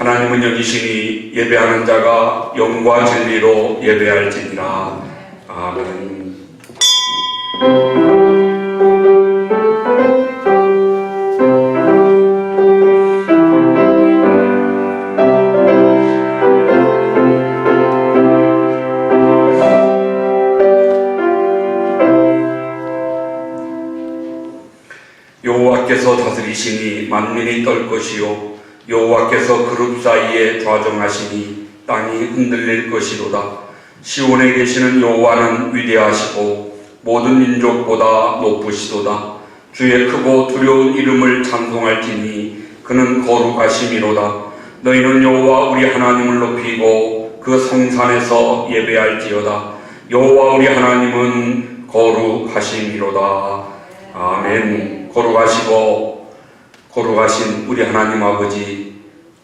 하나님은 여기시니 예배하는 자가 영과 진리로 예배할지니라. 아멘. 여호와께서 다스리시니 만민이 떨 것이요 여호와께서 그룹 사이에 좌정하시니 땅이 흔들릴 것이로다. 시온에 계시는 여호와는 위대하시고 모든 민족보다 높으시도다. 주의 크고 두려운 이름을 찬송할지니 그는 거룩하심이로다. 너희는 여호와 우리 하나님을 높이고 그 성산에서 예배할지어다. 여호와 우리 하나님은 거룩하심이로다. 아멘. 거룩하신 우리 하나님 아버지,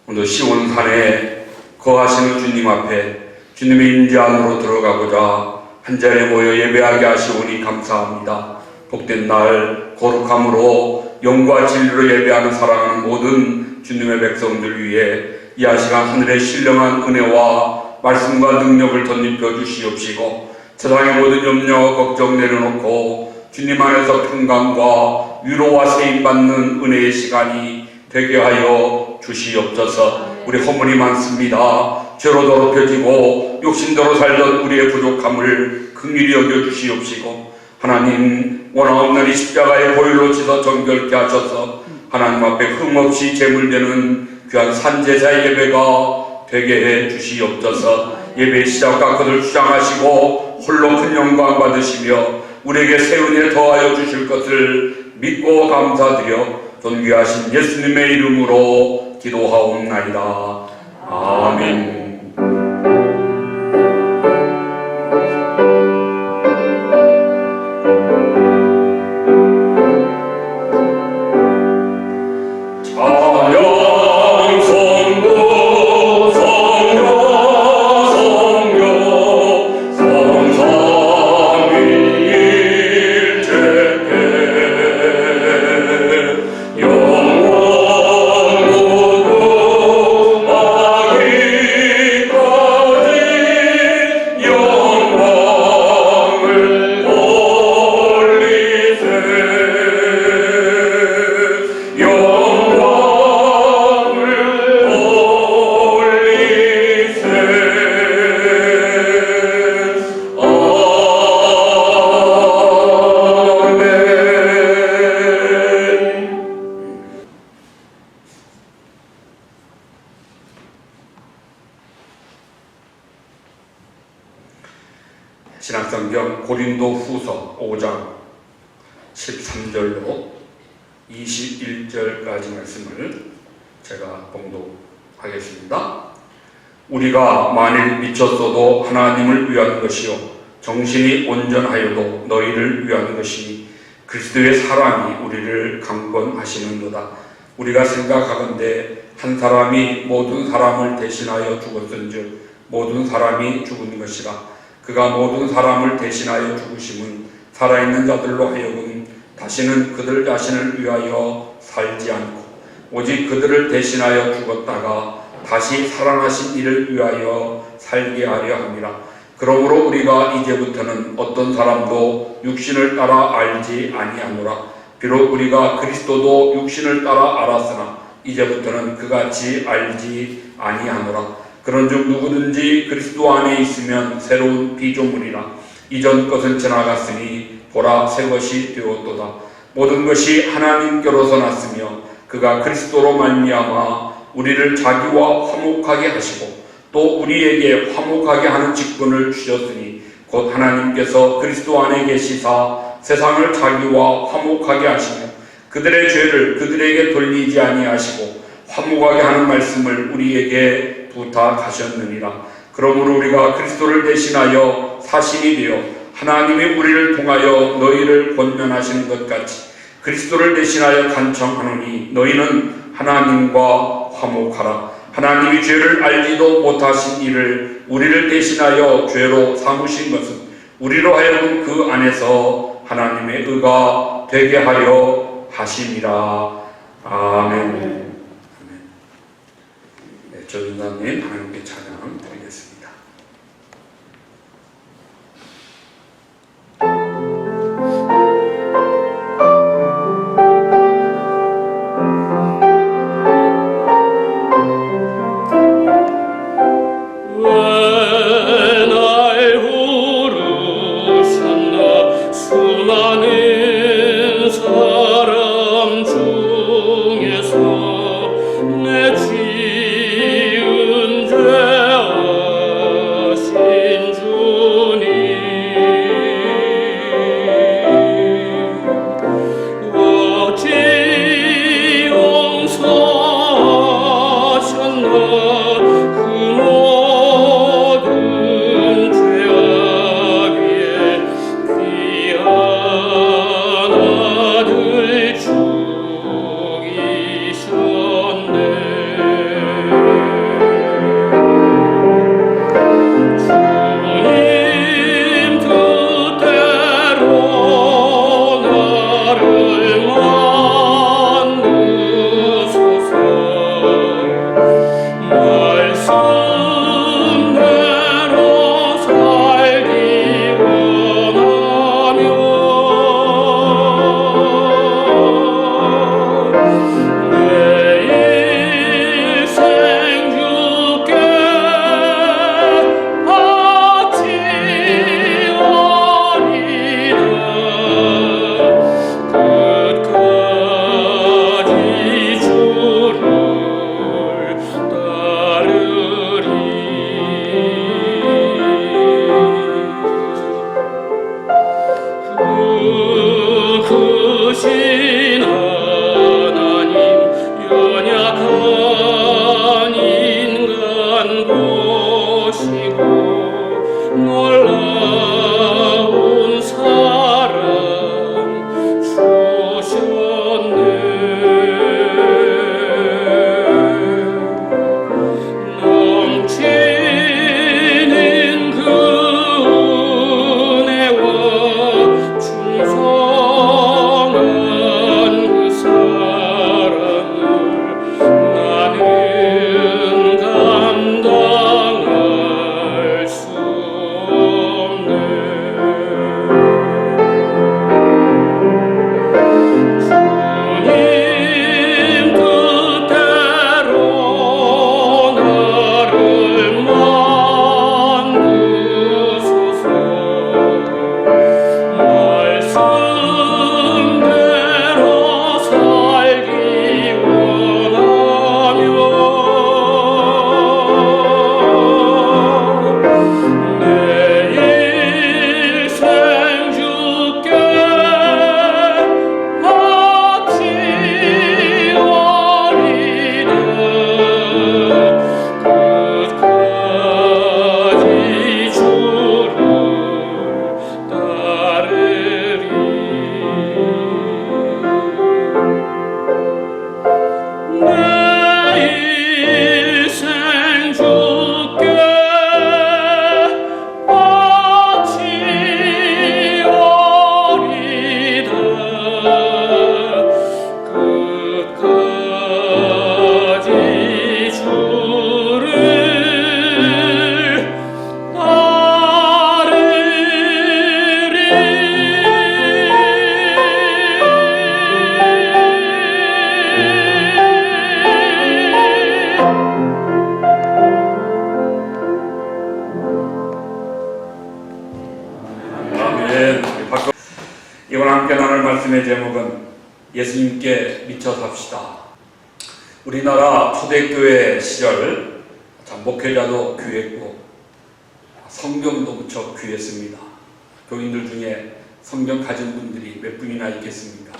오늘 시온산에 거하시는 주님 앞에 주님의 임재 안으로 들어가고자 한자리에 모여 예배하게 하시오니 감사합니다. 복된 날 거룩함으로 영과 진리로 예배하는 사랑하는 모든 주님의 백성들 위해 이 시간 하늘의 신령한 은혜와 말씀과 능력을 덧입혀 주시옵시고 세상의 모든 염려와 걱정 내려놓고 주님 안에서 평강과 위로와 세임받는 은혜의 시간이 되게 하여 주시옵소서. 우리 허물이 많습니다. 죄로 더럽혀지고 욕심대로 살던 우리의 부족함을 긍휼히 여겨주시옵시고 하나님 원하옵는 이 십자가의 보혈로 씻어 정결케 하셔서 하나님 앞에 흠없이 제물되는 귀한 산제사 예배가 되게 해 주시옵소서. 예배의 시작과 끝을 주장하시고 홀로 큰 영광 받으시며 우리에게 새 은혜 더하여 주실 것을 믿고 감사드려 존귀하신 예수님의 이름으로 기도하옵나이다. 아멘. 신약성경 고린도 후서 5장 13절로 21절까지 말씀을 제가 봉독하겠습니다. 우리가 만일 미쳤어도 하나님을 위한 것이요 정신이 온전하여도 너희를 위한 것이니 그리스도의 사랑이 우리를 강권하시는도다. 우리가 생각하건대 한 사람이 모든 사람을 대신하여 죽었은즉 모든 사람이 죽은 것이라. 그가 모든 사람을 대신하여 죽으심은 살아있는 자들로 하여금 다시는 그들 자신을 위하여 살지 않고 오직 그들을 대신하여 죽었다가 다시 살아나신 이를 위하여 살게 하려 함이라. 그러므로 우리가 이제부터는 어떤 사람도 육신을 따라 알지 아니하노라. 비록 우리가 그리스도도 육신을 따라 알았으나 이제부터는 그같이 알지 아니하노라. 그런즉 누구든지 그리스도 안에 있으면 새로운 피조물이라. 이전 것은 지나갔으니 보라 새 것이 되었도다. 모든 것이 하나님께로서 났으며 그가 그리스도로 말미암아 우리를 자기와 화목하게 하시고 또 우리에게 화목하게 하는 직분을 주셨으니 곧 하나님께서 그리스도 안에 계시사 세상을 자기와 화목하게 하시며 그들의 죄를 그들에게 돌리지 아니하시고 화목하게 하는 말씀을 우리에게 부탁하셨느니라. 그러므로 우리가 그리스도를 대신하여 사신이 되어 하나님이 우리를 통하여 너희를 권면하시는 것 같이 그리스도를 대신하여 간청하노니 너희는 하나님과 화목하라. 하나님이 죄를 알지도 못하신 이를 우리를 대신하여 죄로 삼으신 것은 우리로 하여금 그 안에서 하나님의 의가 되게 하려 하심이라. 아멘. 전사님 하나님께 찬양 드리겠습니다. 이번 함께 나눌 말씀의 제목은 예수님께 미쳐 삽시다. 우리나라 초대교회 시절 목회자도 귀했고 성경도 무척 귀했습니다. 교인들 중에 성경 가진 분들이 몇 분이나 있겠습니까?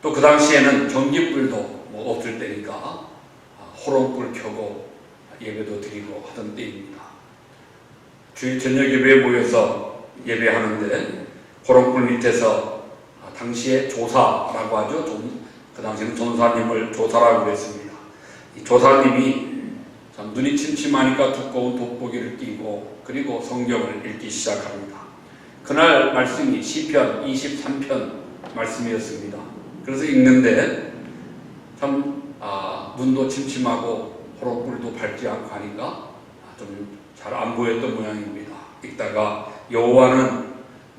또 그 당시에는 전기불도 없을 때니까 호롱불 켜고 예배도 드리고 하던 때입니다. 주일 저녁 예배에 모여서 예배하는데 호롱불 밑에서 당시에 조사라고 하죠. 그 당시에는 전사님을 조사라고 했습니다. 이 조사님이 참 눈이 침침하니까 두꺼운 돋보기를 띄고 그리고 성경을 읽기 시작합니다. 그날 말씀이 시편 23편 말씀이었습니다. 그래서 읽는데 참 눈도 침침하고 호롱불도 밟지 않고 하니까 좀 잘 안 보였던 모양입니다. 읽다가 여호와는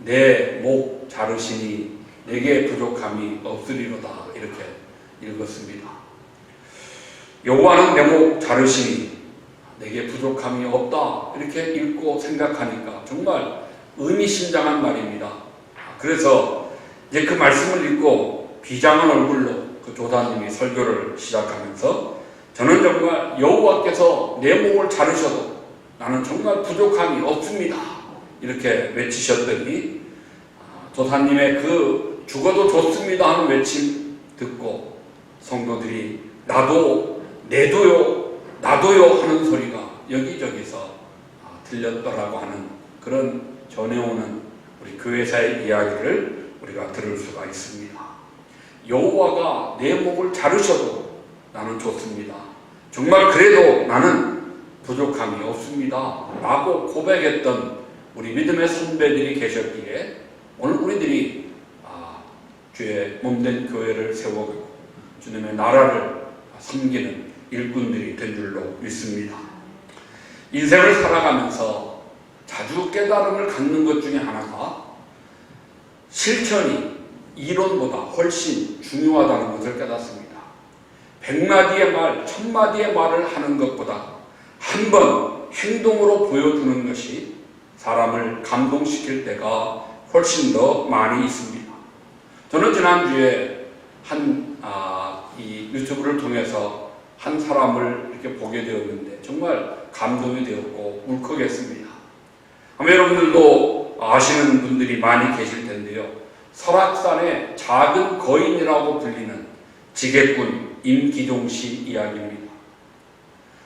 내 목 자르시니 내게 부족함이 없으리로다 이렇게 읽었습니다. 여호와는 내 목 자르시니 내게 부족함이 없다 이렇게 읽고 생각하니까 정말 의미심장한 말입니다. 그래서 이제 그 말씀을 읽고 비장한 얼굴로 그 조사님이 설교를 시작하면서 저는 정말 여호와께서 내 목을 자르셔도 나는 정말 부족함이 없습니다 이렇게 외치셨더니 조사님의 그 죽어도 좋습니다 하는 외침 듣고 성도들이 나도 내도요 나도요 하는 소리가 여기저기서 들렸더라고 하는 그런 전해오는 우리 교회사의 이야기를 우리가 들을 수가 있습니다. 여호와가 내 목을 자르셔도 나는 좋습니다. 정말 그래도 나는 부족함이 없습니다 라고 고백했던 우리 믿음의 선배들이 계셨기에 오늘 우리들이 주의 몸된 교회를 세워가고 주님의 나라를 섬기는 일꾼들이 된 줄로 믿습니다. 인생을 살아가면서 자주 깨달음을 갖는 것 중에 하나가 실천이 이론보다 훨씬 중요하다는 것을 깨닫습니다. 100마디의 말, 1000마디의 말을 하는 것보다 한 번 행동으로 보여주는 것이 사람을 감동시킬 때가 훨씬 더 많이 있습니다. 저는 지난주에 이 유튜브를 통해서 한 사람을 이렇게 보게 되었는데 정말 감동이 되었고 울컥했습니다. 아마 여러분들도 아시는 분들이 많이 계실 텐데요. 설악산의 작은 거인이라고 불리는 지객꾼 임기종 씨 이야기입니다.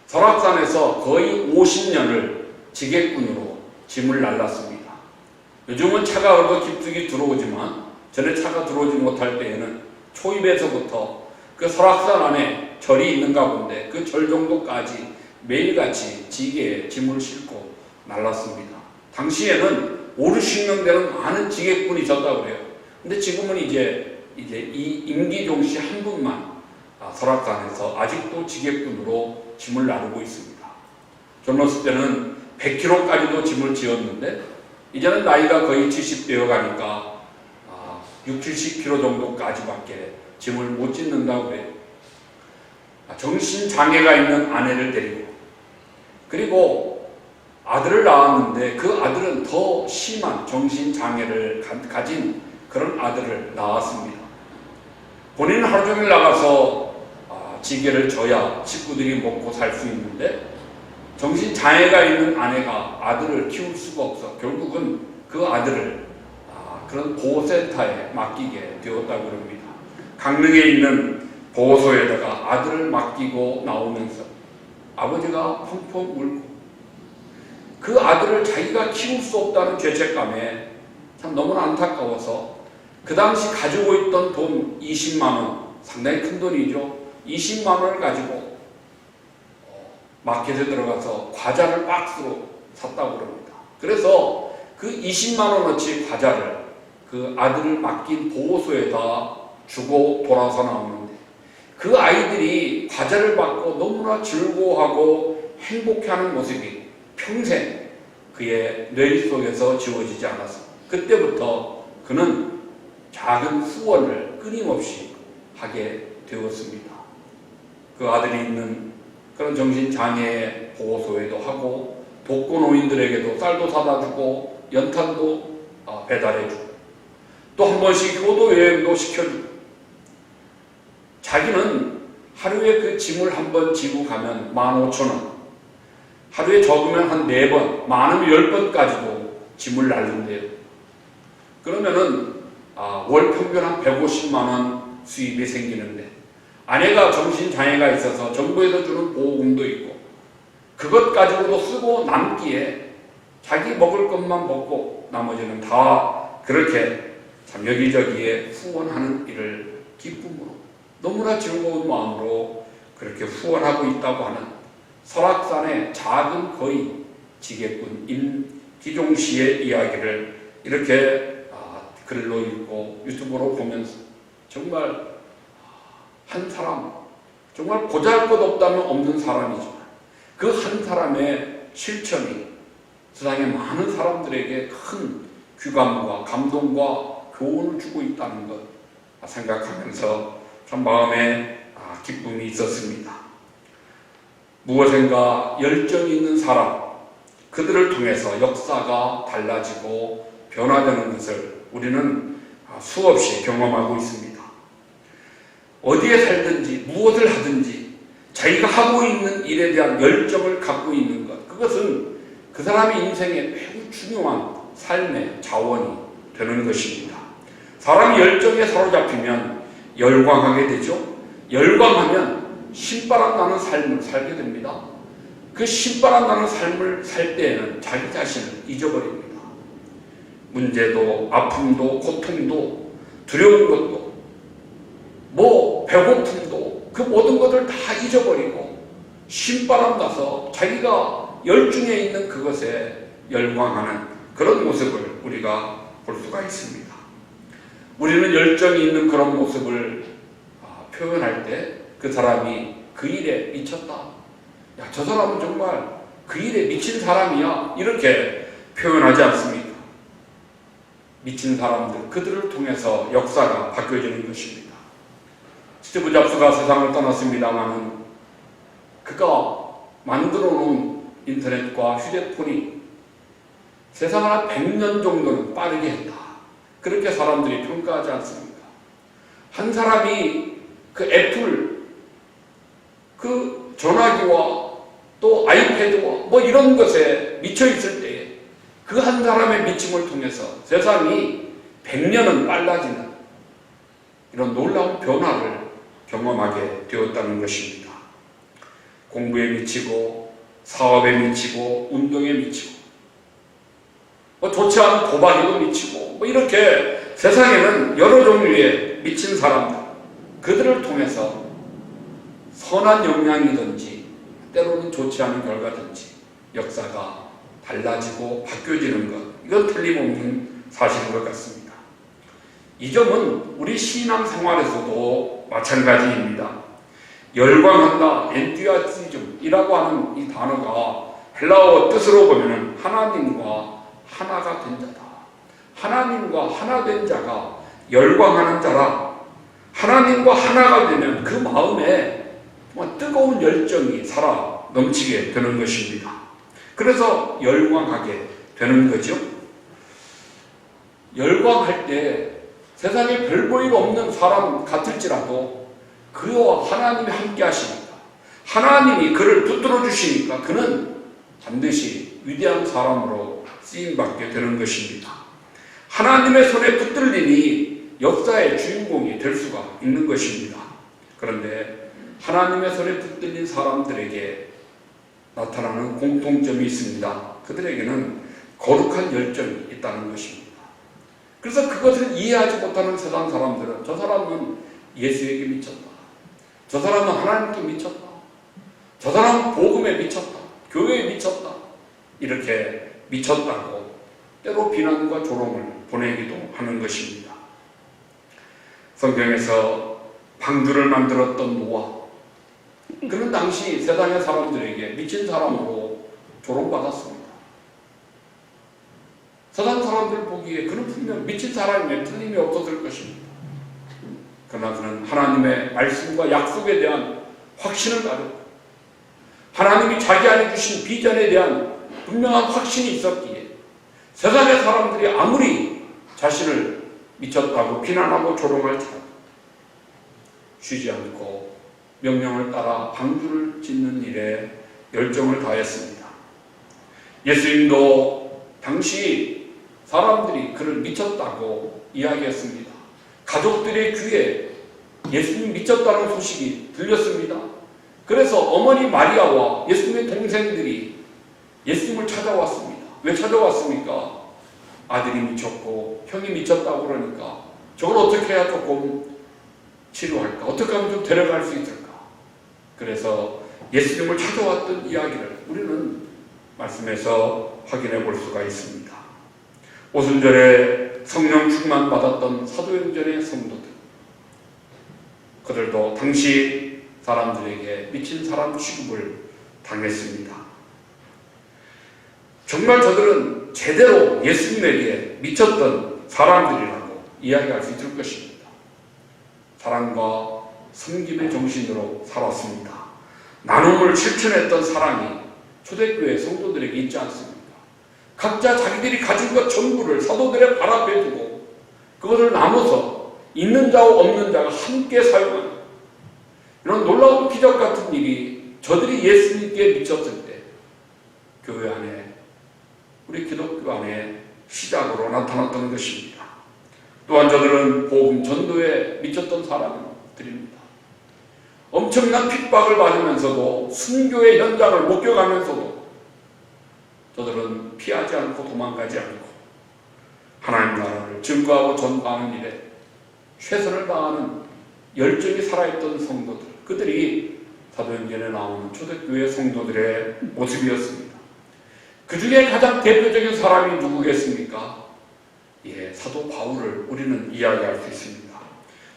설악산에서 거의 50년을 지객꾼으로 짐을 날랐습니다. 요즘은 차가 얼마 깊숙이 들어오지만 전에 차가 들어오지 못할 때에는 초입에서부터 그 설악산 안에 절이 있는가 본데 그 절 정도까지 매일같이 지게에 짐을 싣고 날랐습니다. 당시에는 50명 되는 많은 지객꾼이 있었다고 그래요. 근데 지금은 이제 이 임기종 씨 한 분만 설악산에서 아직도 지객꾼으로 짐을 나르고 있습니다. 젊었을 때는 100kg까지도 짐을 지었는데 이제는 나이가 거의 70되어 가니까 60, 70kg 정도까지밖에 짐을 못 짓는다고 해요. 정신장애가 있는 아내를 데리고 그리고 아들을 낳았는데 그 아들은 더 심한 정신장애를 가진 그런 아들을 낳았습니다. 본인은 하루 종일 나가서 지게를 져야 식구들이 먹고 살 수 있는데 정신장애가 있는 아내가 아들을 키울 수가 없어 결국은 그 아들을 그런 보호센터에 맡기게 되었다고 합니다. 강릉에 있는 보호소에다가 아들을 맡기고 나오면서 아버지가 펑펑 울고 그 아들을 자기가 키울 수 없다는 죄책감에 참 너무나 안타까워서 그 당시 가지고 있던 돈 20만 원, 상당히 큰 돈이죠. 20만 원을 가지고 마켓에 들어가서 과자를 박스로 샀다고 합니다. 그래서 그 20만 원어치 과자를 그 아들을 맡긴 보호소에다 주고 돌아서 나오는데 그 아이들이 과자를 받고 너무나 즐거워하고 행복해하는 모습이 평생 그의 뇌 속에서 지워지지 않았습니다. 그때부터 그는 작은 후원을 끊임없이 하게 되었습니다. 그 아들이 있는 그런 정신장애 보호소에도 하고 독거노인들에게도 쌀도 사다 주고 연탄도 배달해 주고 또 한 번씩 효도 여행도 시켜주고 자기는 하루에 그 짐을 한 번 지고 가면 15,000원 하루에 적으면 한 4번 많으면 10번까지도 짐을 날린대요. 그러면은 월 평균 한 150만 원 수입이 생기는데 아내가 정신장애가 있어서 정부에서 주는 보호금도 있고 그것 가지고도 쓰고 남기에 자기 먹을 것만 먹고 나머지는 다 그렇게 참 여기저기에 후원하는 일을 기쁨으로 너무나 즐거운 마음으로 그렇게 후원하고 있다고 하는 설악산의 작은 거인 지객꾼 임기종 씨의 이야기를 이렇게 글로 읽고 유튜브로 보면서 정말 한 사람, 정말 보잘것없다면 없는 사람이지만 그 한 사람의 실천이 세상의 많은 사람들에게 큰 귀감과 감동과 교훈을 주고 있다는 것 생각하면서 참 마음에 기쁨이 있었습니다. 무엇인가 열정이 있는 사람, 그들을 통해서 역사가 달라지고 변화되는 것을 우리는 수없이 경험하고 있습니다. 어디에 살든지 무엇을 하든지 자기가 하고 있는 일에 대한 열정을 갖고 있는 것, 그것은 그 사람의 인생에 매우 중요한 삶의 자원이 되는 것입니다. 사람이 열정에 사로잡히면 열광하게 되죠. 열광하면 신바람 나는 삶을 살게 됩니다. 그 신바람 나는 삶을 살 때에는 자기 자신을 잊어버립니다. 문제도, 아픔도, 고통도, 두려운 것도, 배고픔도, 그 모든 것을 다 잊어버리고 신바람 나서 자기가 열중해 있는 그것에 열광하는 그런 모습을 우리가 볼 수가 있습니다. 우리는 열정이 있는 그런 모습을 표현할 때 그 사람이 그 일에 미쳤다. 야, 저 사람은 정말 그 일에 미친 사람이야. 이렇게 표현하지 않습니까? 미친 사람들, 그들을 통해서 역사가 바뀌어지는 것입니다. 스티브 잡스가 세상을 떠났습니다마는 그가 만들어 놓은 인터넷과 휴대폰이 세상을 한 100년 정도는 빠르게 했다. 그렇게 사람들이 평가하지 않습니까? 한 사람이 그 애플, 그 전화기와 또 아이패드와 이런 것에 미쳐 있을 때에 그 한 사람의 미침을 통해서 세상이 100년은 빨라지는 이런 놀라운 변화를 경험하게 되었다는 것입니다. 공부에 미치고 사업에 미치고 운동에 미치고 좋지 않은 도박에도 미치고 이렇게 세상에는 여러 종류의 미친 사람들, 그들을 통해서 선한 영향이든지 때로는 좋지 않은 결과든지 역사가 달라지고 바뀌어지는 것, 이건 틀림없는 사실인 것 같습니다. 이 점은 우리 신앙 생활에서도 마찬가지입니다. 열광한다, 엔투아시즘이라고 하는 이 단어가 헬라어 뜻으로 보면 하나님과 하나가 된 자다. 하나님과 하나 된 자가 열광하는 자라. 하나님과 하나가 되면 그 마음에 뜨거운 열정이 살아 넘치게 되는 것입니다. 그래서 열광하게 되는 거죠. 열광할 때 세상에 별 볼 일 없는 사람 같을지라도 그와 하나님이 함께 하시니까, 하나님이 그를 붙들어 주시니까 그는 반드시 위대한 사람으로 쓰임받게 되는 것입니다. 하나님의 손에 붙들리니 역사의 주인공이 될 수가 있는 것입니다. 그런데 하나님의 손에 붙들린 사람들에게 나타나는 공통점이 있습니다. 그들에게는 거룩한 열정이 있다는 것입니다. 그래서 그것을 이해하지 못하는 세상 사람들은 저 사람은 예수에게 미쳤다. 저 사람은 하나님께 미쳤다. 저 사람은 복음에 미쳤다. 교회에 미쳤다. 이렇게 미쳤다고 때로 비난과 조롱을 보내기도 하는 것입니다. 성경에서 방주를 만들었던 노아, 그는 당시 세상의 사람들에게 미친 사람으로 조롱받았습니다. 세상 사람들 보기에 그는 분명 미친 사람이면 틀림이 없었을 것입니다. 그러나 그는 하나님의 말씀과 약속에 대한 확신을 가졌고 하나님이 자기 안에 주신 비전에 대한 분명한 확신이 있었기에 세상의 사람들이 아무리 자신을 미쳤다고 비난하고 조롱할지라도 쉬지 않고 명령을 따라 방주를 짓는 일에 열정을 다했습니다. 예수님도 당시 사람들이 그를 미쳤다고 이야기했습니다. 가족들의 귀에 예수님 미쳤다는 소식이 들렸습니다. 그래서 어머니 마리아와 예수님의 동생들이 예수님을 찾아왔습니다. 왜 찾아왔습니까? 아들이 미쳤고 형이 미쳤다고 그러니까 저걸 어떻게 해야 조금 치료할까? 어떻게 하면 좀 데려갈 수 있을까? 그래서 예수님을 찾아왔던 이야기를 우리는 말씀에서 확인해 볼 수가 있습니다. 오순절에 성령 충만 받았던 사도행전의 성도들, 그들도 당시 사람들에게 미친 사람 취급을 당했습니다. 정말 저들은 제대로 예수님에게 미쳤던 사람들이라고 이야기할 수 있을 것입니다. 사랑과 섬김의 정신으로 살았습니다. 나눔을 실천했던 사랑이 초대교회 성도들에게 있지 않습니까? 각자 자기들이 가진 것 전부를 사도들의 발 앞에 두고 그것을 나눠서 있는 자와 없는 자가 함께 사용하는 이런 놀라운 기적 같은 일이 저들이 예수님께 미쳤을 때 교회 안에, 우리 기독교 안에 시작으로 나타났던 것입니다. 또한 저들은 복음 전도에 미쳤던 사람들입니다. 엄청난 핍박을 받으면서도 순교의 현장을 목격하면서도 저들은 피하지 않고 도망가지 않고 하나님 나라를 증거하고 전파하는 일에 최선을 다하는 열정이 살아있던 성도들, 그들이 사도행전에 나오는 초대교회 성도들의 모습이었습니다. 그 중에 가장 대표적인 사람이 누구겠습니까? 사도 바울을 우리는 이야기할 수 있습니다.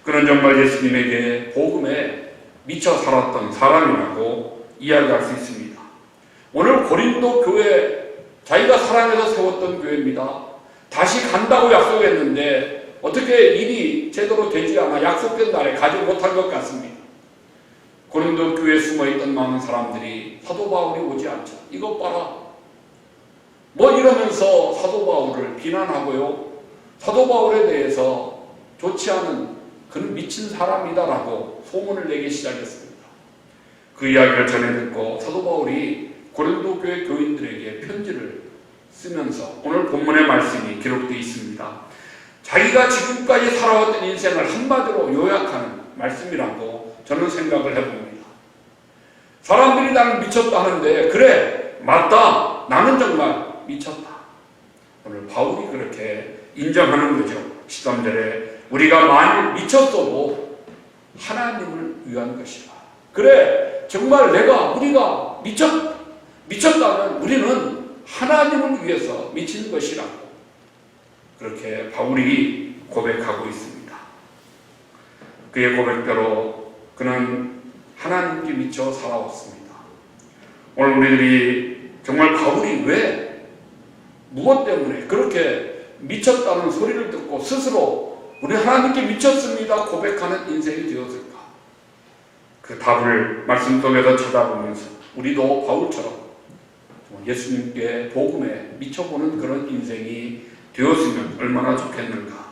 그는 정말 예수님에게 복음에 미쳐 살았던 사람이라고 이야기할 수 있습니다. 오늘 고린도 교회, 자기가 사랑해서 세웠던 교회입니다. 다시 간다고 약속했는데 어떻게 일이 제대로 되지 않아 약속된 날에 가지 못한 것 같습니다. 고린도 교회에 숨어있던 많은 사람들이 사도 바울이 오지 않죠. 이것 봐라. 이러면서 사도 바울을 비난하고요. 사도 바울에 대해서 좋지 않은 그는 미친 사람이다라고 소문을 내기 시작했습니다. 그 이야기를 전해 듣고 사도 바울이 고린도 교회 교인들에게 편지를 쓰면서 오늘 본문의 말씀이 기록되어 있습니다. 자기가 지금까지 살아왔던 인생을 한마디로 요약하는 말씀이라고 저는 생각을 해봅니다. 사람들이 나는 미쳤다 하는데 그래, 맞다, 나는 정말 미쳤다. 오늘 바울이 그렇게 인정하는 거죠. 13절에 우리가 만일 미쳤어도 하나님을 위한 것이다. 그래, 정말 우리가 미쳤다면 우리는 하나님을 위해서 미친 것이라고 그렇게 바울이 고백하고 있습니다. 그의 고백대로 그는 하나님께 미쳐 살아왔습니다. 오늘 우리들이 정말 바울이 무엇 때문에 그렇게 미쳤다는 소리를 듣고 스스로 우리 하나님께 미쳤습니다 고백하는 인생이 되었을까? 그 답을 말씀 속에서 찾아보면서 우리도 바울처럼 예수님께 복음에 미쳐보는 그런 인생이 되었으면 얼마나 좋겠는가.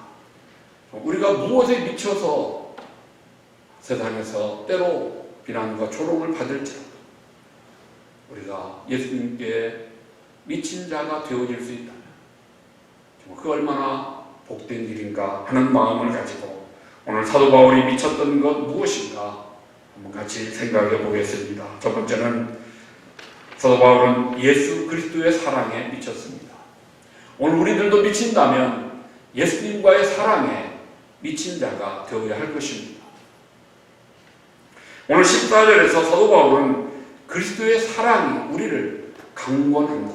우리가 무엇에 미쳐서 세상에서 때로 비난과 조롱을 받을지라도 우리가 예수님께 미친 자가 되어질 수 있다면 그 얼마나 복된 일인가 하는 마음을 가지고 오늘 사도 바울이 미쳤던 것 무엇인가 한번 같이 생각해 보겠습니다. 첫 번째는 사도 바울은 예수 그리스도의 사랑에 미쳤습니다. 오늘 우리들도 미친다면 예수님과의 사랑에 미친 자가 되어야 할 것입니다. 오늘 14절에서 사도 바울은 그리스도의 사랑이 우리를 강권한다.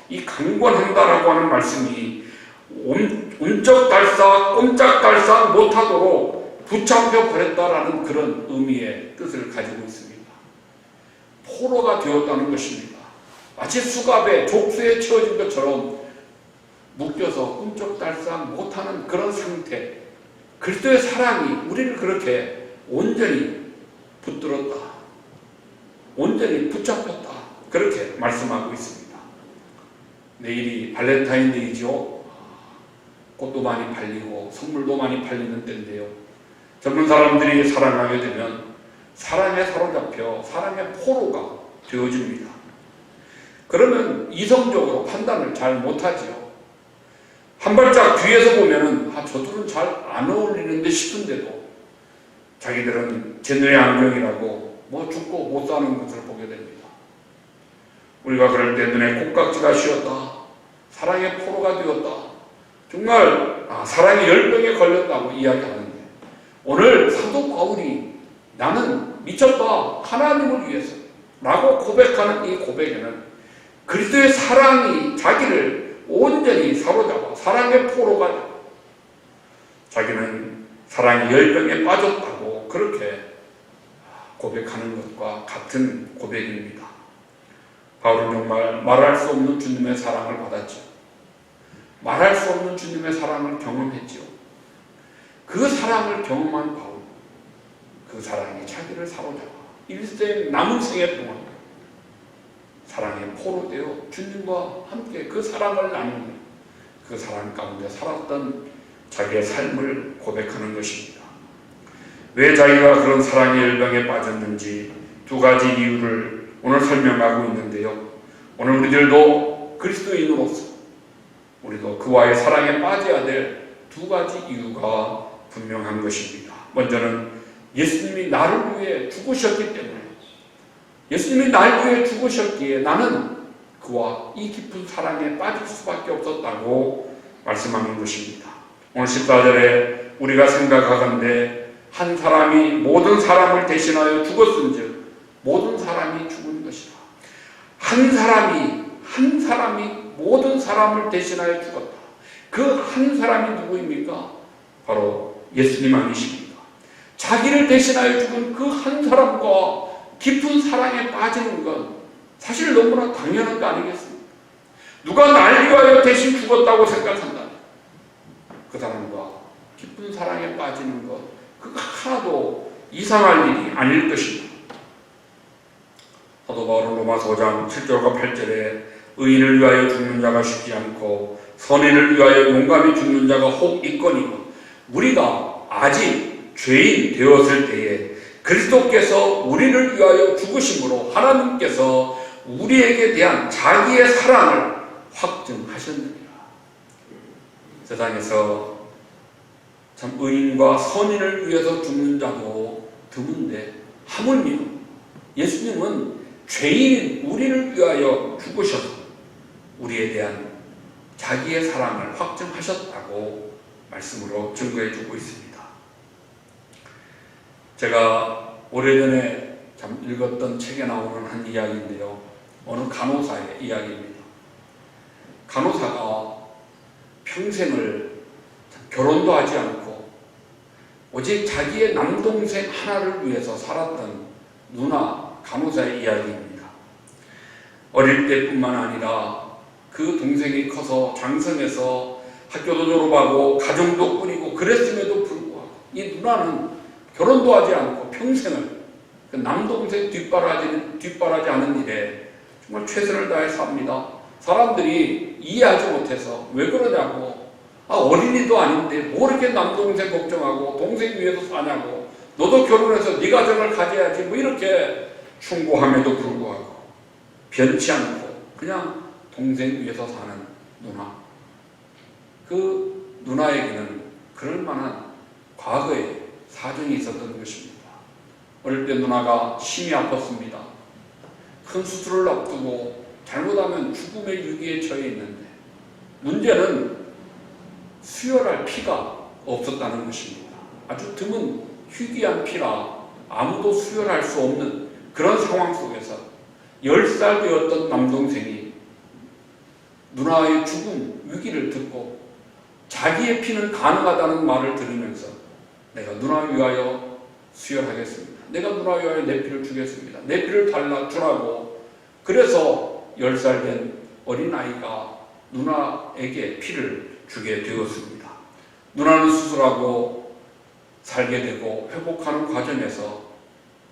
이 강권한다라고 하는 말씀이 움쩍달싹 꼼짝달싹 못하도록 붙잡혀 버렸다라는 그런 의미의 뜻을 가지고 있습니다. 포로가 되었다는 것입니다. 마치 수갑에 족쇄에 채워진 것처럼 묶여서 꼼짝달싹 못하는 그런 상태. 그리스도의 사랑이 우리를 그렇게 온전히 붙들었다. 온전히 붙잡혔다. 그렇게 말씀하고 있습니다. 내일이 발렌타인데이죠. 꽃도 많이 팔리고 선물도 많이 팔리는 때인데요. 젊은 사람들이 사랑하게 되면 사랑에 사로잡혀 사랑의 포로가 되어집니다. 그러면 이성적으로 판단을 잘 못하지요. 한 발짝 뒤에서 보면은 저들은 잘 안 어울리는데 싶은데도 자기들은 제 눈의 안경이라고 죽고 못 사는 것을 보게 됩니다. 우리가 그럴 때 눈에 콩깍지가 씌었다. 사랑의 포로가 되었다. 정말 사랑의 열병에 걸렸다고 이야기하는데 오늘 사도 바울이 나는 미쳤다. 하나님을 위해서 라고 고백하는 이 고백에는 그리스도의 사랑이 자기를 온전히 사로잡아 사랑의 포로가 되고 자기는 사랑의 열병에 빠졌다고 그렇게 고백하는 것과 같은 고백입니다. 바울은 정말 말할 수 없는 주님의 사랑을 받았죠. 말할 수 없는 주님의 사랑을 경험했죠. 그 사랑을 경험한 바울, 그 사랑이 자기를 사로잡아 일생 남은 생애 동안 사랑의 포로 되어 주님과 함께 그 사랑을 나누는 그 사랑 가운데 살았던 자기의 삶을 고백하는 것입니다. 왜 자기가 그런 사랑의 열병에 빠졌는지 두 가지 이유를 오늘 설명하고 있는데요. 오늘 우리들도 그리스도인으로서 우리도 그와의 사랑에 빠져야 될 두 가지 이유가 분명한 것입니다. 먼저는 예수님이 나를 위해 죽으셨기 때문에, 예수님이 날 위해 죽으셨기에 나는 그와 이 깊은 사랑에 빠질 수밖에 없었다고 말씀하는 것입니다. 오늘 14절에 우리가 생각하건대 한 사람이 모든 사람을 대신하여 죽었은즉 모든 사람이 죽은 것이라. 한 사람이 모든 사람을 대신하여 죽었다. 그 한 사람이 누구입니까? 바로 예수님 아니십니까? 자기를 대신하여 죽은 그 한 사람과 깊은 사랑에 빠지는 건 사실 너무나 당연한 거 아니겠습니까? 누가 날 위하여 대신 죽었다고 생각한다, 그 사람과 깊은 사랑에 빠지는 것, 그거 하나도 이상할 일이 아닐 것입니다. 사도 바울은 로마서 5장 7절과 8절에 의인을 위하여 죽는 자가 쉽지 않고 선인을 위하여 용감히 죽는 자가 혹 있거니와 우리가 아직 죄인 되었을 때에 그리스도께서 우리를 위하여 죽으심으로 하나님께서 우리에게 대한 자기의 사랑을 확증하셨느니라. 세상에서 참 의인과 선인을 위해서 죽는 자도 드문데 하물며 예수님은 죄인 우리를 위하여 죽으셔서 우리에 대한 자기의 사랑을 확증하셨다고 말씀으로 증거해 주고 있습니다. 제가 오래전에 참 읽었던 책에 나오는 한 이야기인데요. 어느 간호사의 이야기입니다. 간호사가 평생을 결혼도 하지 않고 오직 자기의 남동생 하나를 위해서 살았던 누나 간호사의 이야기입니다. 어릴 때뿐만 아니라 그 동생이 커서 장성해서 학교도 졸업하고 가정도 꾸리고 그랬음에도 불구하고 이 누나는 결혼도 하지 않고 평생을 그 남동생 뒷바라지 하는 일에 정말 최선을 다해서 합니다. 사람들이 이해하지 못해서 왜 그러냐고, 어린이도 아닌데 뭐 이렇게 남동생 걱정하고 동생 위해서 사냐고, 너도 결혼해서 네 가정을 가져야지, 뭐 이렇게 충고함에도 불구하고 변치 않고 그냥 동생 위해서 사는 누나. 그 누나에게는 그럴 만한 과거에 사정이 있었던 것입니다. 어릴 때 누나가 심히 아팠습니다. 큰 수술을 앞두고 잘못하면 죽음의 위기에 처해 있는데 문제는 수혈할 피가 없었다는 것입니다. 아주 드문 희귀한 피라 아무도 수혈할 수 없는 그런 상황 속에서 10살 되었던 남동생이 누나의 죽음 위기를 듣고 자기의 피는 가능하다는 말을 들으면서 내가 누나 위하여 수혈하겠습니다. 내가 누나 위하여 내 피를 주겠습니다. 내 피를 주라고. 그래서 10살 된 어린아이가 누나에게 피를 주게 되었습니다. 누나는 수술하고 살게 되고 회복하는 과정에서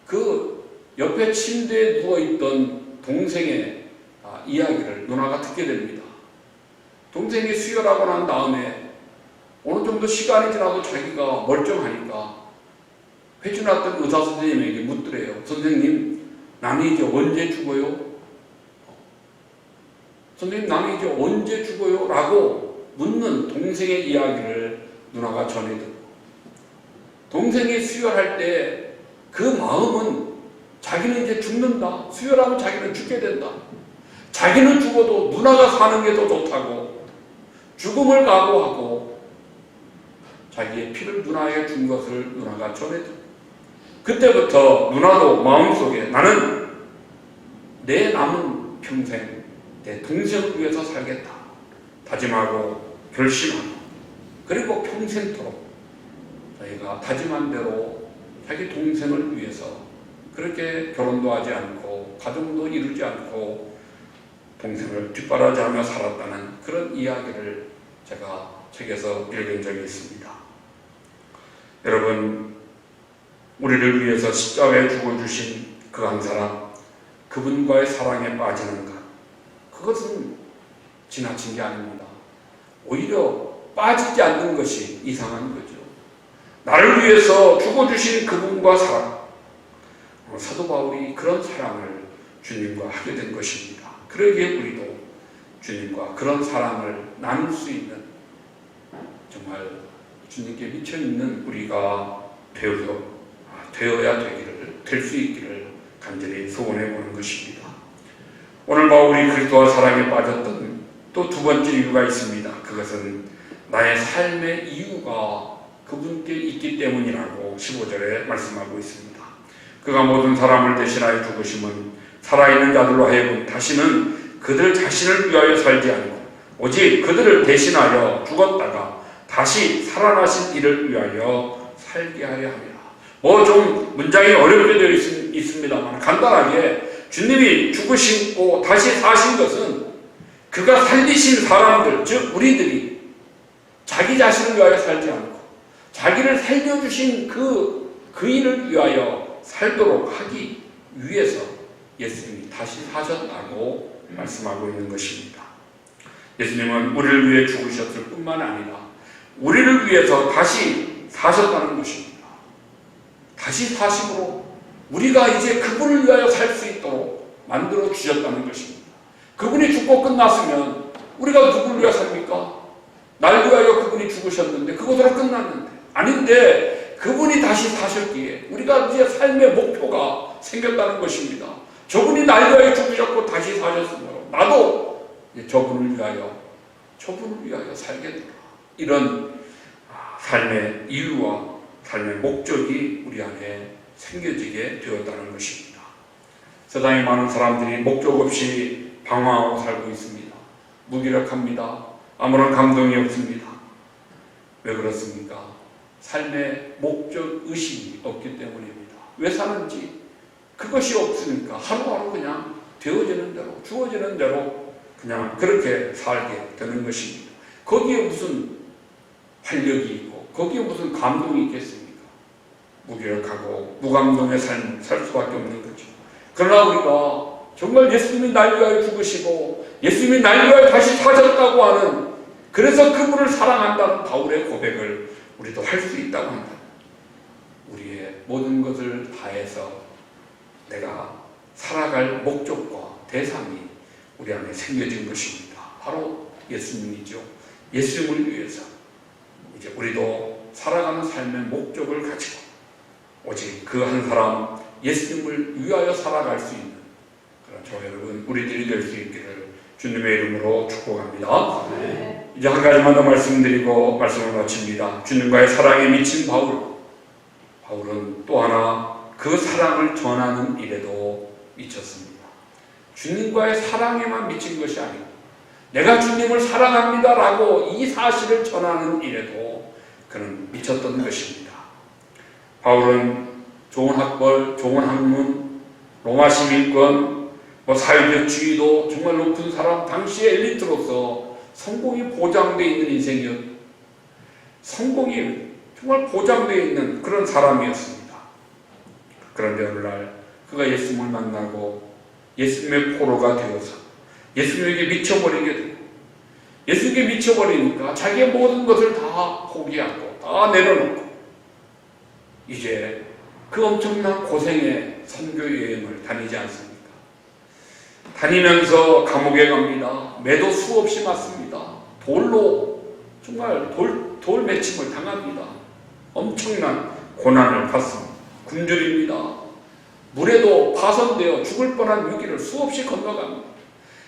그 옆에 침대에 누워있던 동생의 이야기를 누나가 듣게 됩니다. 동생이 수혈하고 난 다음에 어느 정도 시간이 지나도 자기가 멀쩡하니까 회춘했던 의사 선생님에게 묻더래요. 선생님, 남이 이제 언제 죽어요? 선생님, 남이 이제 언제 죽어요? 라고 묻는 동생의 이야기를 누나가 전해듣고 동생이 수혈할 때 그 마음은 자기는 이제 죽는다. 수혈하면 자기는 죽게 된다. 자기는 죽어도 누나가 사는 게 더 좋다고 죽음을 각오하고 자기의 피를 누나에게 준 것을 누나가 전해듣고 그때부터 누나도 마음속에 나는 내 남은 평생 내 동생을 위해서 살겠다 다짐하고 결심하고 그리고 평생토록 자기가 다짐한 대로 자기 동생을 위해서 그 그렇게 결혼도 하지 않고 가정도 이루지 않고 동생을 뒷바라지하며 살았다는 그런 이야기를 제가 책에서 읽은 적이 있습니다. 여러분, 우리를 위해서 십자가에 죽어주신 그 한 사람, 그분과의 사랑에 빠지는 것, 그것은 지나친 게 아닙니다. 오히려 빠지지 않는 것이 이상한 거죠. 나를 위해서 죽어주신 그분과 사랑, 사도 바울이 그런 사랑을 주님과 하게 된 것입니다. 그러기에 우리도 주님과 그런 사랑을 나눌 수 있는, 정말 주님께 미쳐있는 우리가 되어야 될 수 있기를 간절히 소원해 보는 것입니다. 오늘 바울이 그리스도와 사랑에 빠졌던 또 두 번째 이유가 있습니다. 그것은 나의 삶의 이유가 그분께 있기 때문이라고 15절에 말씀하고 있습니다. 그가 모든 사람을 대신하여 죽으심은 살아있는 자들로 하여금 다시는 그들 자신을 위하여 살지 않고 오직 그들을 대신하여 죽었다가 다시 살아나신 이를 위하여 살게 하려 함이라. 좀 문장이 어렵게 되어 있습니다만 간단하게 주님이 죽으시고 다시 사신 것은 그가 살리신 사람들, 즉 우리들이 자기 자신을 위하여 살지 않고 자기를 살려주신 그 일을 위하여 살도록 하기 위해서 예수님이 다시 사셨다고 말씀하고 있는 것입니다. 예수님은 우리를 위해 죽으셨을 뿐만 아니라 우리를 위해서 다시 사셨다는 것입니다. 다시 사심으로 우리가 이제 그분을 위하여 살 수 있도록 만들어 주셨다는 것입니다. 그분이 죽고 끝났으면 우리가 누구를 위하여 삽니까? 날 위하여 그분이 죽으셨는데 그것으로 끝났는데, 아닌데 그분이 다시 사셨기에 우리가 이제 삶의 목표가 생겼다는 것입니다. 저분이 날 위하여 죽으셨고 다시 사셨으므로 나도 저분을 위하여 살겠노라. 이런 삶의 이유와 삶의 목적이 우리 안에 생겨지게 되었다는 것입니다. 세상에 많은 사람들이 목적 없이 방황하고 살고 있습니다. 무기력합니다. 아무런 감동이 없습니다. 왜 그렇습니까? 삶의 목적 의식이 없기 때문입니다. 왜 사는지 그것이 없으니까 하루하루 그냥 되어지는 대로 주어지는 대로 그냥 그렇게 살게 되는 것입니다. 거기에 무슨 활력이 있고 거기에 무슨 감동이 있겠습니까? 무기력하고 무감동의 삶을 살 수밖에 없는 거죠. 그러나 우리가 정말 예수님이 날 위하여 죽으시고 예수님이 날 위하여 다시 사셨다고 하는, 그래서 그분을 사랑한다는 바울의 고백을 우리도 할 수 있다고 한다. 우리의 모든 것을 다해서 내가 살아갈 목적과 대상이 우리 안에 생겨진 것입니다. 바로 예수님이죠. 예수님을 위해서 이제 우리도 살아가는 삶의 목적을 가지고 오직 그 한 사람 예수님을 위하여 살아갈 수 있는 그런 저와 여러분 우리들이 될 수 있기를 주님의 이름으로 축복합니다. 네. 이제 한 가지만 더 말씀드리고 말씀을 마칩니다. 주님과의 사랑에 미친 바울은 또 하나 그 사랑을 전하는 일에도 미쳤습니다. 주님과의 사랑에만 미친 것이 아니고 내가 주님을 사랑합니다라고 이 사실을 전하는 일에도 그는 미쳤던 것입니다. 바울은 좋은 학벌, 좋은 학문, 로마 시민권, 사회적 지위도 정말 높은 사람, 당시의 엘리트로서 성공이 보장되어 있는 인생이었고 성공이 정말 보장되어 있는 그런 사람이었습니다. 그런데 어느 날 그가 예수님을 만나고 예수님의 포로가 되어서 예수님에게 미쳐버리게 되고, 예수님께 미쳐버리니까 자기의 모든 것을 다 포기하고 다 내려놓고 이제 그 엄청난 고생의 선교 여행을 다니지 않습니까? 다니면서 감옥에 갑니다. 매도 수없이 맞습니다. 돌로 정말 돌 맺힘을 당합니다. 엄청난 고난을 받습니다. 굶주립니다. 물에도 파손되어 죽을 뻔한 위기를 수없이 건너갑니다.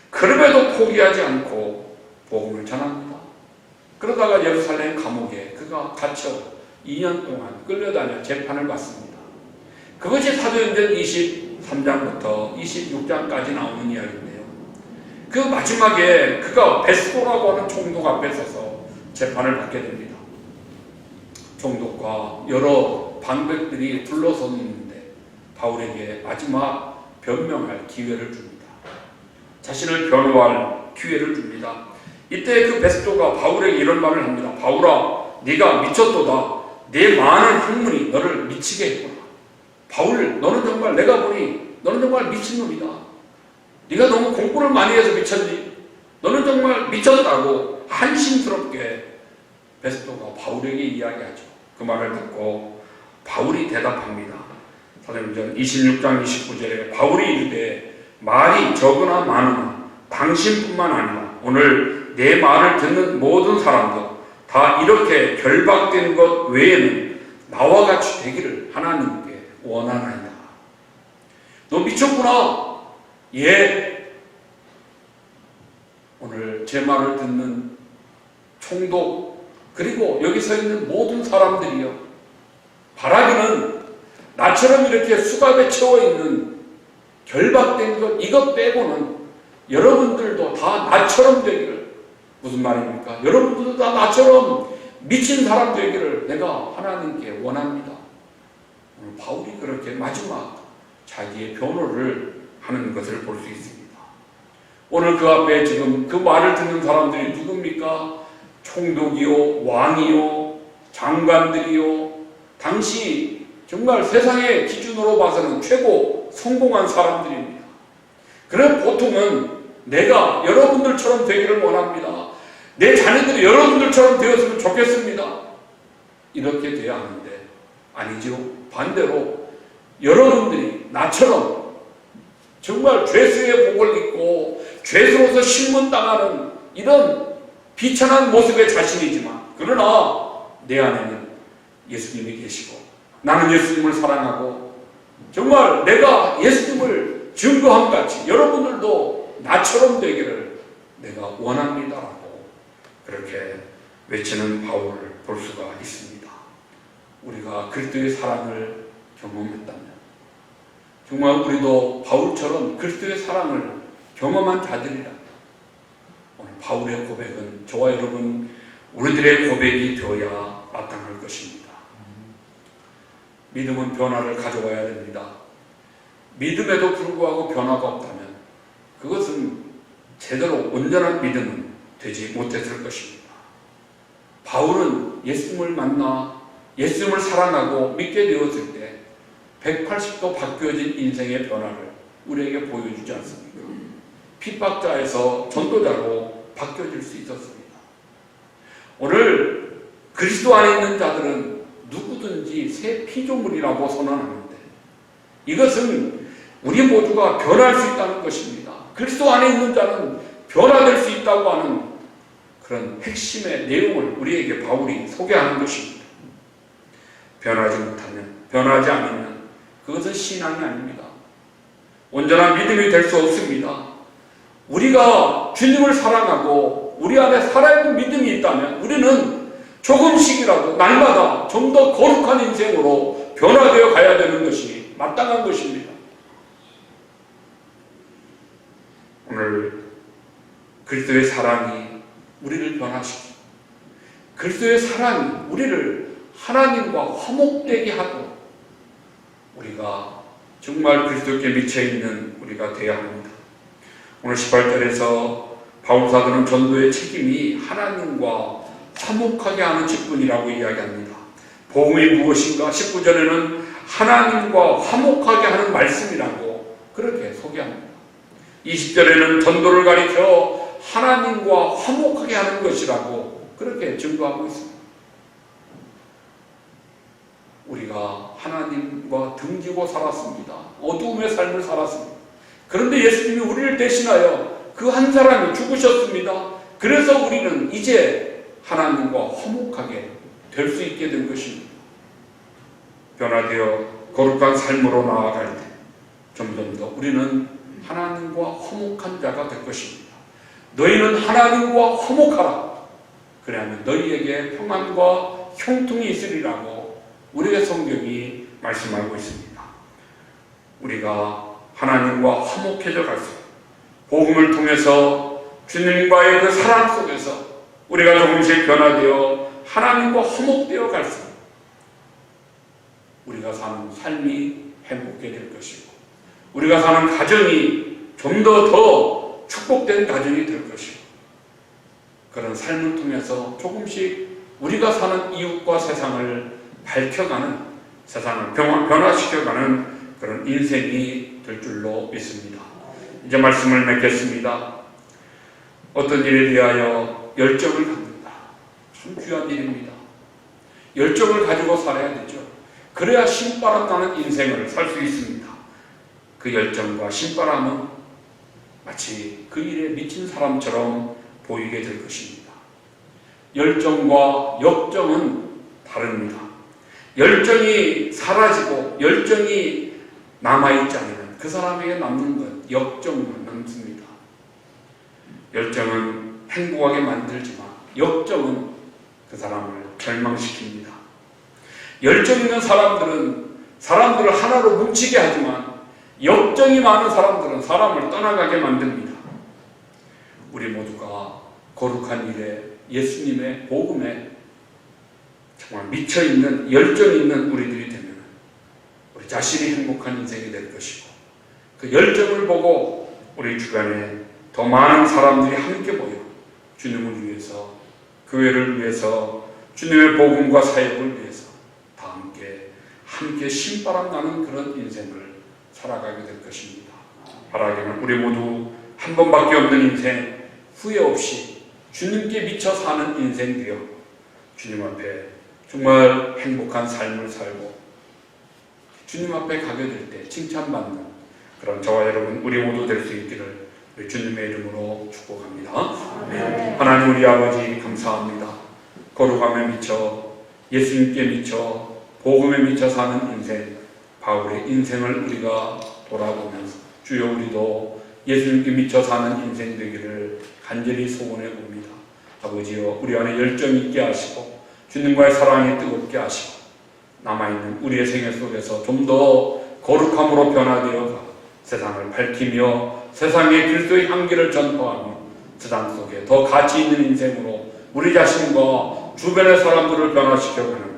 그럼에도 포기하지 않고 복음을 전합니다. 그러다가 예루살렘 감옥에 그가 갇혀 2년 동안 끌려다녀 재판을 받습니다. 그것이 사도행전 23장부터 26장까지 나오는 이야기인데요. 그 마지막에 그가 베스도라고 하는 총독 앞에 서서 재판을 받게 됩니다. 총독과 여러 반백들이 둘러서는 있는데 바울에게 마지막 변명할 기회를 줍니다. 자신을 변호할 기회를 줍니다. 이때 그 베스토가 바울에게 이런 말을 합니다. 바울아, 네가 미쳤도다. 내 많은 학문이 너를 미치게 했구나. 바울, 너는 정말 내가 보니 너는 정말 미친놈이다. 네가 너무 공부를 많이 해서 미쳤니? 너는 정말 미쳤다고 한심스럽게 베스토가 바울에게 이야기하죠. 그 말을 듣고 바울이 대답합니다. 사도행전 26장 29절에 바울이 이르되 말이 적으나 많으나 당신뿐만 아니라 오늘 내 말을 듣는 모든 사람도 다 이렇게 결박된 것 외에는 나와 같이 되기를 하나님께 원하나이다. 너 미쳤구나. 예. 오늘 제 말을 듣는 총독 그리고 여기 서 있는 모든 사람들이요. 바라기는 나처럼 이렇게 수갑에 채워있는 결박된 것 이것 빼고는 여러분들도 다 나처럼 되기를. 무슨 말입니까? 여러분들도 다 나처럼 미친 사람 되기를 내가 하나님께 원합니다. 오늘 바울이 그렇게 마지막 자기의 변호를 하는 것을 볼 수 있습니다. 오늘 그 앞에 지금 그 말을 듣는 사람들이 누굽니까? 총독이요, 왕이요, 장관들이요, 당시 정말 세상의 기준으로 봐서는 최고 성공한 사람들입니다. 그럼 보통은 내가 여러분들처럼 되기를 원합니다. 내 자녀들이 여러분들처럼 되었으면 좋겠습니다. 이렇게 돼야 하는데 아니죠. 반대로 여러분들이 나처럼 정말 죄수의 복을 입고 죄수로서 신문당하는 이런 비천한 모습의 자신이지만 그러나 내 안에는 예수님이 계시고 나는 예수님을 사랑하고 정말 내가 예수님을 증거함같이 여러분들도 나처럼 되기를 내가 원합니다라고 그렇게 외치는 바울을 볼 수가 있습니다. 우리가 그리스도의 사랑을 경험했다면 정말 우리도 바울처럼 그리스도의 사랑을 경험한 자들이라 오늘 바울의 고백은 저와 여러분 우리들의 고백이 되어야 마땅할 것입니다. 믿음은 변화를 가져와야 됩니다. 믿음에도 불구하고 변화가 없다면 그것은 제대로 온전한 믿음은 되지 못했을 것입니다. 바울은 예수님을 만나 예수님을 사랑하고 믿게 되었을 때 180도 바뀌어진 인생의 변화를 우리에게 보여주지 않습니까? 핍박자에서 전도자로 바뀌어질 수 있었습니다. 오늘 그리스도 안에 있는 자들은 누구든지 새 피조물이라고 선언하는데 이것은 우리 모두가 변할 수 있다는 것입니다. 그리스도 안에 있는 자는 변화될 수 있다고 하는 그런 핵심의 내용을 우리에게 바울이 소개하는 것입니다. 변하지 못하면, 변하지 않으면 그것은 신앙이 아닙니다. 온전한 믿음이 될 수 없습니다. 우리가 주님을 사랑하고 우리 안에 살아있는 믿음이 있다면 우리는 조금씩이라도 날마다 좀 더 거룩한 인생으로 변화되어 가야 되는 것이 마땅한 것입니다. 오늘 그리스도의 사랑이 우리를 변화시키고 그리스도의 사랑이 우리를 하나님과 화목되게 하고 우리가 정말 그리스도께 미쳐있는 우리가 되어야 합니다. 오늘 18절에서 바울사도는 전도의 책임이 하나님과 화목하게 하는 직분이라고 이야기합니다. 복음이 무엇인가? 19절에는 하나님과 화목하게 하는 말씀이라고 그렇게 소개합니다. 20절에는 전도를 가리켜 하나님과 화목하게 하는 것이라고 그렇게 증거하고 있습니다. 우리가 하나님과 등지고 살았습니다. 어두움의 삶을 살았습니다. 그런데 예수님이 우리를 대신하여 그 한 사람이 죽으셨습니다. 그래서 우리는 이제 하나님과 화목하게 될 수 있게 된 것입니다. 변화되어 거룩한 삶으로 나아갈 때 점점 더 우리는 하나님과 화목한 자가 될 것입니다. 너희는 하나님과 화목하라. 그래야만 너희에게 평안과 형통이 있으리라고 우리의 성경이 말씀하고 있습니다. 우리가 하나님과 화목해져 갈 수, 복음을 통해서 주님과의 그 사랑 속에서 우리가 조금씩 변화되어 하나님과 화목되어 갈 수, 우리가 사는 삶이 행복해 될 것이고 우리가 사는 가정이 좀 더 축복된 가정이 될 것이고 그런 삶을 통해서 조금씩 우리가 사는 이웃과 세상을 밝혀가는 세상을 변화시켜가는 그런 인생이 될 줄로 믿습니다. 이제 말씀을 맺겠습니다. 어떤 일에 대하여 열정을 갖는다. 참 귀한 일입니다. 열정을 가지고 살아야 되죠. 그래야 신바람 나는 인생을 살 수 있습니다. 그 열정과 신바람은 마치 그 일에 미친 사람처럼 보이게 될 것입니다. 열정과 역정은 다릅니다. 열정이 사라지고 열정이 남아있지 않으면 그 사람에게 남는 것, 역정만 남습니다. 열정은 행복하게 만들지만 역정은 그 사람을 절망시킵니다. 열정 있는 사람들은 사람들을 하나로 뭉치게 하지만 역정이 많은 사람들은 사람을 떠나가게 만듭니다. 우리 모두가 거룩한 일에 예수님의 복음에 정말 미쳐있는 열정 있는 우리들이 되면 우리 자신이 행복한 인생이 될 것이고 그 열정을 보고 우리 주변에 더 많은 사람들이 함께 모여 주님을 위해서 교회를 위해서 주님의 복음과 사역을 위해서 다 함께 신바람 나는 그런 인생을 살아가게 될 것입니다. 바라기는 우리 모두 한 번밖에 없는 인생 후회 없이 주님께 미쳐 사는 인생 되어 주님 앞에 정말 행복한 삶을 살고 주님 앞에 가게 될 때 칭찬받는 그런 저와 여러분 우리 모두 될 수 있기를 우리 주님의 이름으로 축복합니다. 네. 하나님 우리 아버지 감사합니다. 거룩함에 미쳐 예수님께 미쳐 복음에 미쳐 사는 인생 바울의 인생을 우리가 돌아보면서 주여 우리도 예수님께 미쳐 사는 인생 되기를 간절히 소원해 봅니다. 아버지여 우리 안에 열정이 있게 하시고 주님과의 사랑이 뜨겁게 하시고 남아있는 우리의 생애 속에서 좀 더 거룩함으로 변화되어가 세상을 밝히며 세상에 그리스도의 향기를 전파하며 세상 속에 더 가치 있는 인생으로 우리 자신과 주변의 사람들을 변화시켜가는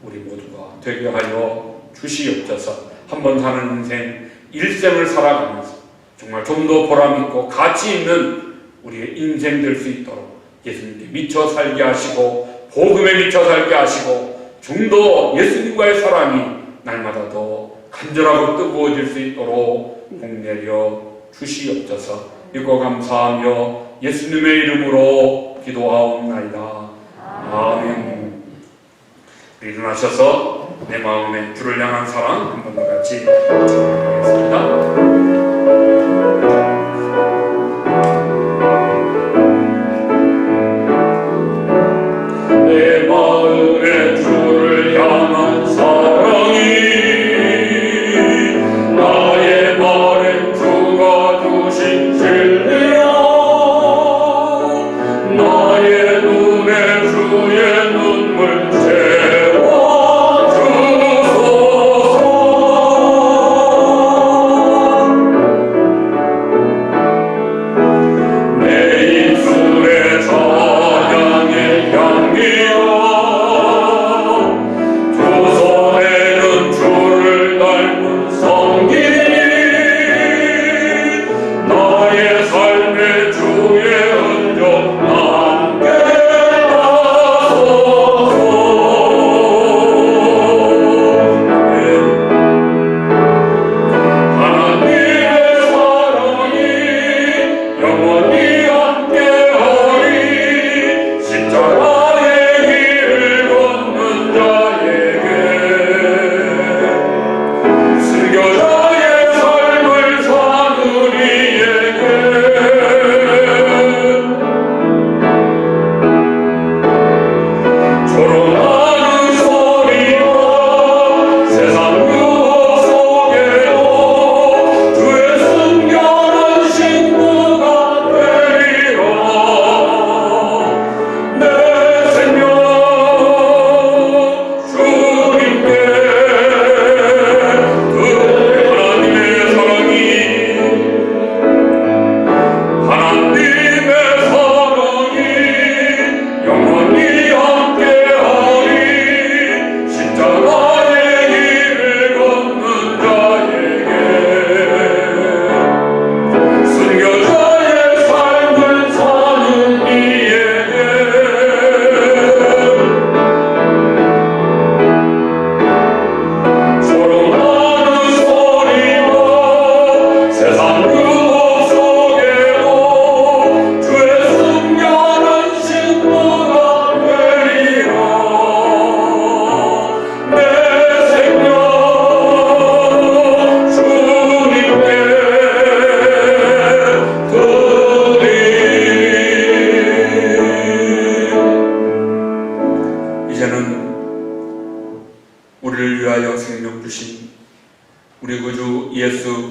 우리 모두가 되게 하여 주시옵소서. 한번 사는 인생 일생을 살아가면서 정말 좀 더 보람있고 가치 있는 우리의 인생 될 수 있도록 예수님께 미쳐 살게 하시고 복음에 미쳐 살게 하시고 좀 더 예수님과의 사랑이 날마다 더 간절하고 뜨거워질 수 있도록 복내려 주시옵소서. 이거 감사하며 예수님의 이름으로 기도하옵나이다. 아멘. 일어나셔서 내 마음에 주를 향한 사랑 한 번 더 같이 찬양하겠습니다. 내 마음에 주를 향한 사랑이 나의 발엔 주가 주신 진리야 나의 눈에 주의 눈물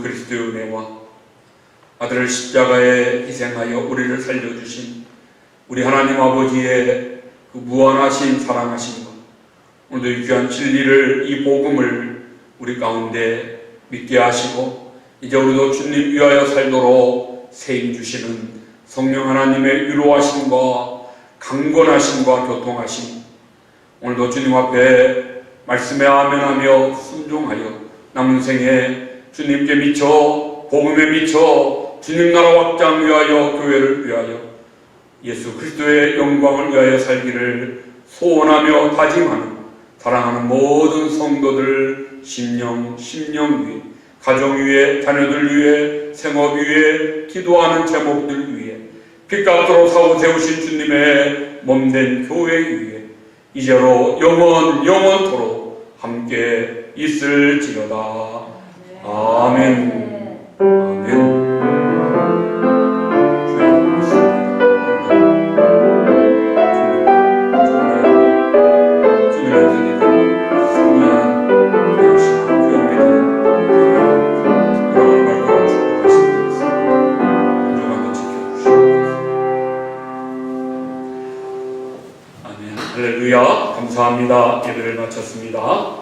그리스도의 은혜와 아들을 십자가에 희생하여 우리를 살려주신 우리 하나님 아버지의 그 무한하신 사랑하심과 오늘도 이 귀한 진리를, 이 복음을 우리 가운데 믿게 하시고 이제 우리도 주님 위하여 살도록 세임 주시는 성령 하나님의 위로하심과 강건하심과 교통하심, 오늘도 주님 앞에 말씀에 아멘하며 순종하여 남은 생에 주님께 미쳐 복음에 미쳐 주님 나라 확장 위하여 교회를 위하여 예수 그리스도의 영광을 위하여 살기를 소원하며 다짐하는 사랑하는 모든 성도들 심령 위에, 가정 위에, 자녀들 위에, 생업 위에, 기도하는 제목들 위에, 빛값으로 사고 세우신 주님의 몸된 교회 위에 이제로 영원토록 함께 있을지어다. 아멘. 아멘. 할렐루야. 감사합니다. 예배를 마쳤습니다.